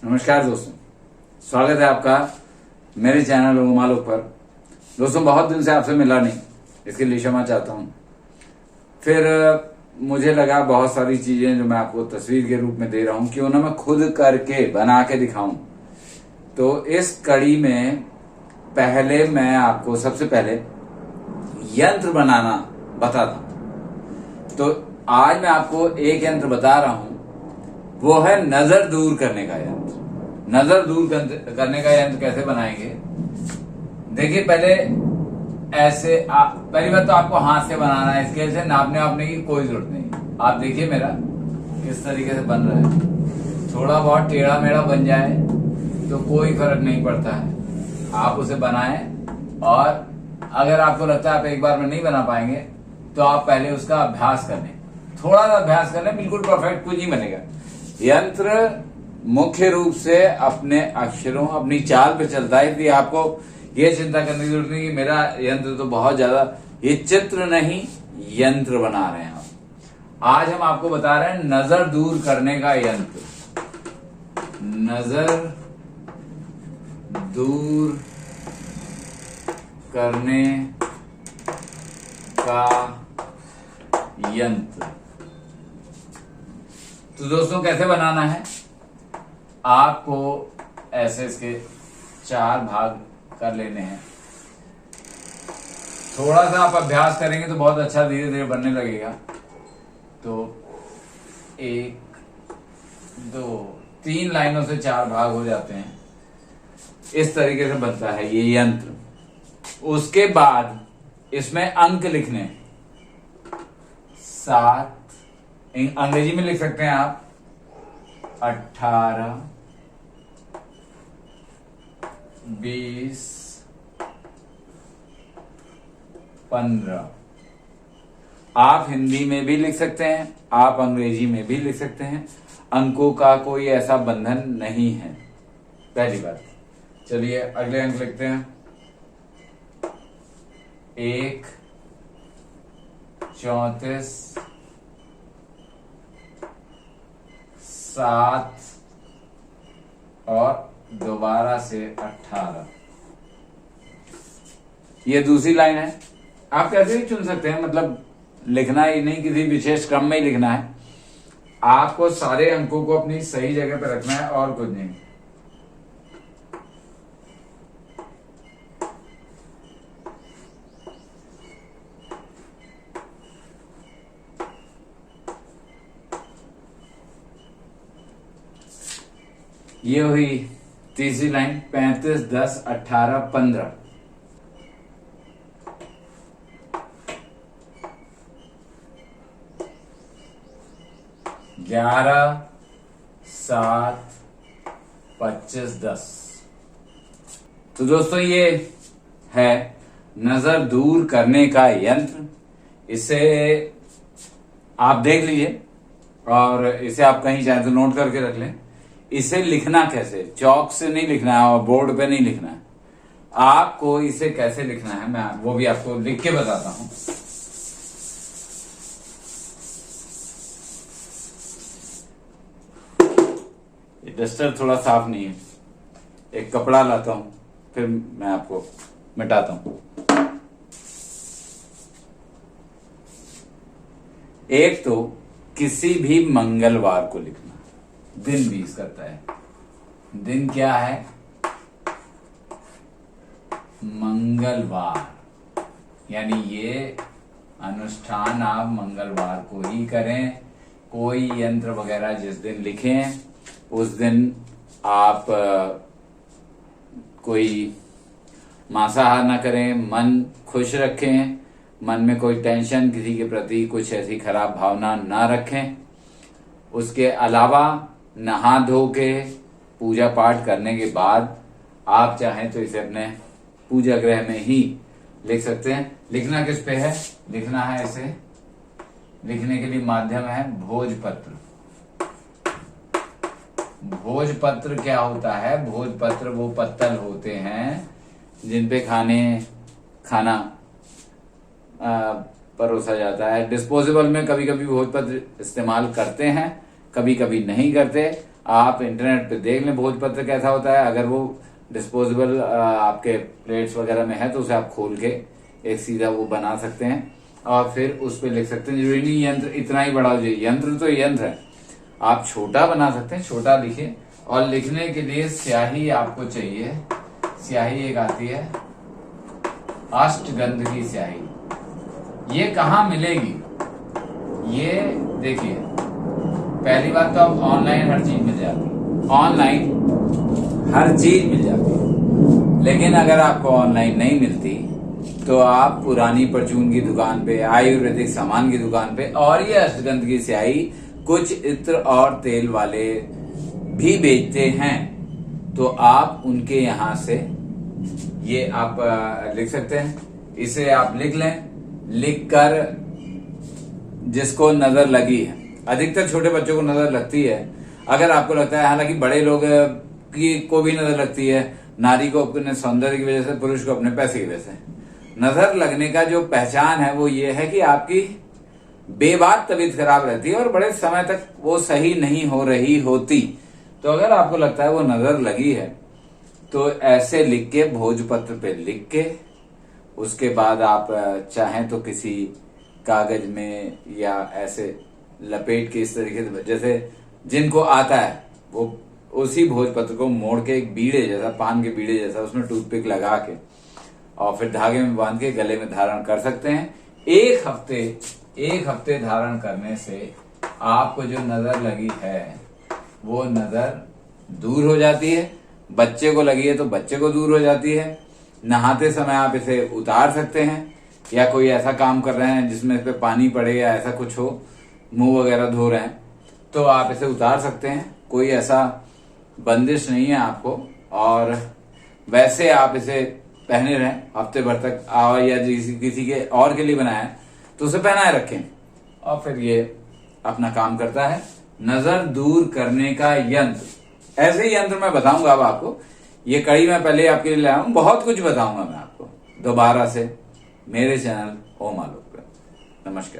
नमस्कार दोस्तों, स्वागत है आपका मेरे चैनल उमालोक पर। दोस्तों, बहुत दिन से आपसे मिला नहीं, इसके लिए क्षमा चाहता हूँ। फिर मुझे लगा बहुत सारी चीजें जो मैं आपको तस्वीर के रूप में दे रहा हूँ क्यों ना मैं खुद करके बना के दिखाऊं। तो इस कड़ी में पहले मैं आपको सबसे पहले यंत्र बनाना बताता हूं। तो आज मैं आपको एक यंत्र बता रहा हूं, वो है नजर दूर करने का यंत्र। नजर दूर करने का यंत्र कैसे बनाएंगे? देखिए, पहले ऐसे पहली बात तो आपको हाथ से बनाना है। स्केल से नापने की कोई जरूरत नहीं। आप देखिए मेरा किस तरीके से बन रहा है। थोड़ा बहुत टेढ़ा मेढ़ा बन जाए तो कोई फर्क नहीं पड़ता है, आप उसे बनाएं। और अगर आपको लगता है आप एक बार में नहीं बना पाएंगे तो आप पहले उसका अभ्यास कर लें, थोड़ा सा अभ्यास कर लें। बिल्कुल परफेक्ट कुछ नहीं बनेगा। यंत्र मुख्य रूप से अपने अक्षरों, अपनी चाल पे चलता है, इसलिए आपको ये चिंता करने की जरूरत नहीं कि मेरा यंत्र तो बहुत ज्यादा। ये चित्र नहीं, यंत्र बना रहे हैं आप। आज हम आपको बता रहे हैं नजर दूर करने का यंत्र। नजर दूर करने का यंत्र। तो दोस्तों, कैसे बनाना है? आपको ऐसे इसके 4 भाग कर लेने हैं। थोड़ा सा आप अभ्यास करेंगे तो बहुत अच्छा धीरे धीरे बनने लगेगा। तो 1, 2, 3 लाइनों से 4 भाग हो जाते हैं। इस तरीके से बनता है ये यंत्र। उसके बाद इसमें अंक लिखने 7, अंग्रेजी में लिख सकते हैं आप 18, 20, 15। आप हिंदी में भी लिख सकते हैं, आप अंग्रेजी में भी लिख सकते हैं। अंकों का कोई ऐसा बंधन नहीं है, पहली बात। चलिए अगले अंक लिखते हैं। 1, 34, 7 और दोबारा से 18। ये दूसरी लाइन है। आप कैसे भी चुन सकते हैं, मतलब लिखना ही नहीं, किसी विशेष क्रम में ही लिखना है। आपको सारे अंकों को अपनी सही जगह पर रखना है और कुछ नहीं। ये हुई तीसरी लाइन। 35, 10, 18, 15। 11, 7, 25, 10। तो दोस्तों, ये है नजर दूर करने का यंत्र। इसे आप देख लीजिए और इसे आप कहीं चाहे तो नोट करके रख लें। इसे लिखना कैसे? चौक से नहीं लिखना है और बोर्ड पे नहीं लिखना है। आपको इसे कैसे लिखना है मैं वो भी आपको लिख के बताता हूं। ये डस्टर थोड़ा साफ नहीं है, एक कपड़ा लाता हूं, फिर मैं आपको मिटाता हूं। एक तो किसी भी मंगलवार को लिखना। दिन 20 करता है। दिन क्या है? मंगलवार। यानी ये अनुष्ठान आप मंगलवार को ही करें। कोई यंत्र वगैरह जिस दिन लिखें उस दिन आप कोई मांसाहार ना करें। मन खुश रखें, मन में कोई टेंशन, किसी के प्रति कुछ ऐसी खराब भावना ना रखें। उसके अलावा नहा धो के पूजा पाठ करने के बाद आप चाहें तो इसे अपने पूजा गृह में ही लिख सकते हैं। लिखना किस पे है? लिखना है इसे, लिखने के लिए माध्यम है भोजपत्र। भोजपत्र क्या होता है? भोजपत्र वो पत्तल होते हैं जिन पे खाना परोसा जाता है। डिस्पोजेबल में कभी कभी भोजपत्र इस्तेमाल करते हैं, कभी कभी नहीं करते। आप इंटरनेट पे देख लें भोजपत्र कैसा होता है। अगर वो डिस्पोजेबल आपके प्लेट्स वगैरह में है तो उसे आप खोल के एक सीधा वो बना सकते हैं और फिर उस पर लिख सकते हैं। जरूरी नहीं यंत्र इतना ही बड़ा हो जाए, यंत्र तो यंत्र है, आप छोटा बना सकते हैं, छोटा लिखिए। और लिखने के लिए स्याही आपको चाहिए। स्याही एक आती है अष्टगंध की स्याही। ये कहाँ मिलेगी? ये देखिए, पहली बात तो आप ऑनलाइन हर चीज मिल जाती है, ऑनलाइन हर चीज मिल जाती है। लेकिन अगर आपको ऑनलाइन नहीं मिलती तो आप पुरानी परचून की दुकान पे, आयुर्वेदिक सामान की दुकान पे, और ये अष्टगंध की स्याही कुछ इत्र और तेल वाले भी बेचते हैं, तो आप उनके यहां से ये आप लिख सकते हैं। इसे आप लिख लें, लिखकर जिसको नजर लगी है, अधिकतर छोटे बच्चों को नजर लगती है। अगर आपको लगता है, हालांकि बड़े लोग को भी नजर लगती है, नारी को अपने सौंदर्य की वजह से, पुरुष को अपने पैसे की वजह से। नजर लगने का जो पहचान है वो ये है कि आपकी बेबाक तबीयत खराब रहती है और बड़े समय तक वो सही नहीं हो रही होती। तो अगर आपको लगता है वो नजर लगी है तो ऐसे लिख के, भोजपत्र पे लिख के, उसके बाद आप चाहें तो किसी कागज में या ऐसे लपेट के इस तरीके से, जैसे जिनको आता है वो उसी भोजपत्र को मोड़ के एक बीड़े जैसा, पान के बीड़े जैसा, उसमें टूथपिक लगा के और फिर धागे में बांध के गले में धारण कर सकते हैं। एक हफ्ते धारण करने से आपको जो नजर लगी है वो नजर दूर हो जाती है। बच्चे को लगी है तो बच्चे को दूर हो जाती है। नहाते समय आप इसे उतार सकते हैं, या कोई ऐसा काम कर रहे हैं जिसमें इस पे पानी पड़े या ऐसा कुछ हो, मुंह वगैरह धो रहे हैं, तो आप इसे उतार सकते हैं। कोई ऐसा बंदिश नहीं है आपको। और वैसे आप इसे पहने रहें हफ्ते भर तक, और या किसी के और के लिए बनाया तो उसे पहनाए रखें और फिर ये अपना काम करता है। नजर दूर करने का यंत्र, ऐसे ही यंत्र मैं बताऊंगा अब आपको। ये कड़ी मैं पहले आपके लिए लाया हूं, बहुत कुछ बताऊंगा मैं आपको दोबारा से मेरे चैनल ओम आलोक पे। नमस्कार।